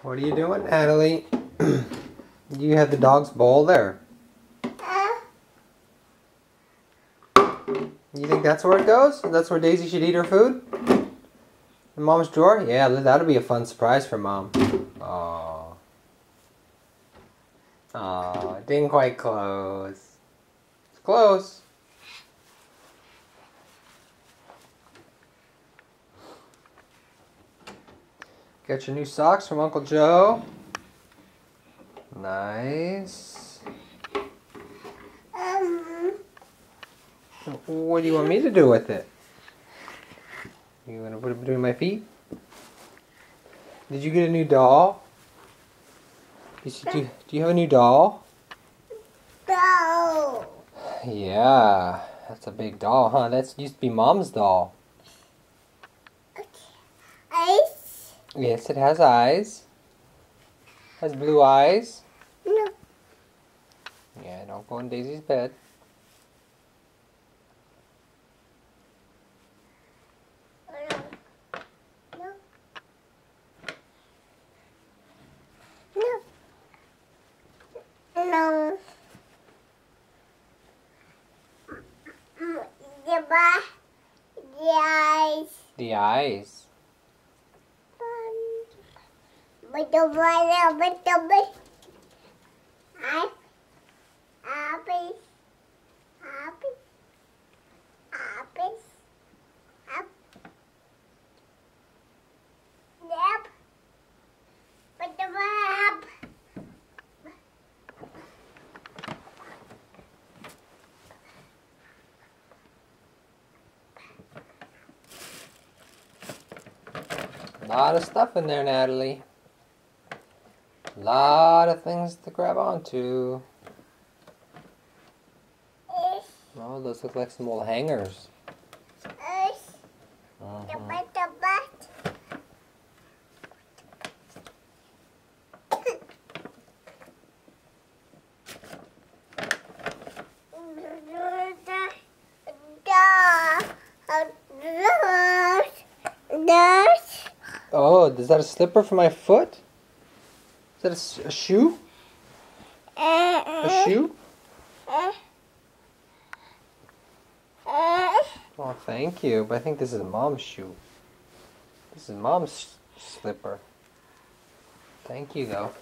What are you doing, Natalie? You have the dog's bowl there. You think that's where it goes? That's where Daisy should eat her food? In Mom's drawer? Yeah, that'll be a fun surprise for Mom. Aww. Aww, it didn't quite close. It's close. Got your new socks from Uncle Joe. Nice. What do you want me to do with it? You want to put it between my feet? Did you get a new doll? Do you have a new doll? No. Yeah, that's a big doll, huh? That used to be Mom's doll. Eyes? Yes, it has eyes. Has blue eyes. No. Yeah, don't go in Daisy's bed. No. The eyes. The eyes. But the eyes. Happy. Up. Yep. But the up. A lot of stuff in there, Natalie. A lot of things to grab onto. Oh, those look like some old hangers. Oh, is that a slipper for my foot? Is that a shoe? A shoe? Oh, thank you. But I think this is Mom's shoe. This is Mom's slipper. Thank you, though.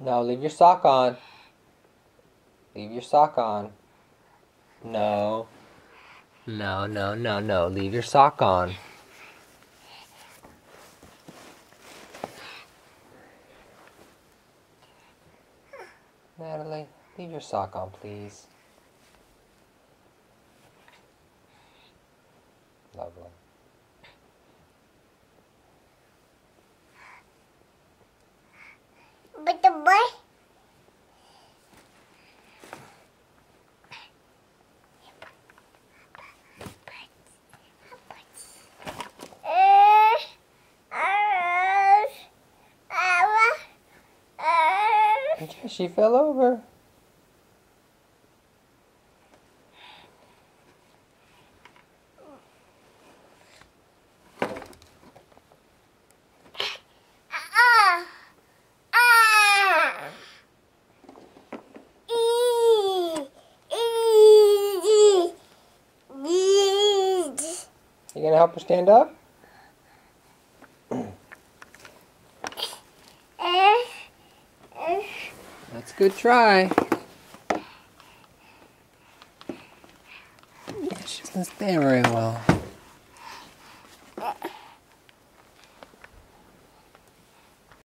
No, leave your sock on. Leave your sock on. No. No, no, no, no. Leave your sock on. Natalie, leave your sock on, please. Lovely. But the boy. She fell over. You gonna help her stand up? That's a good try. Yeah, she doesn't stand very well.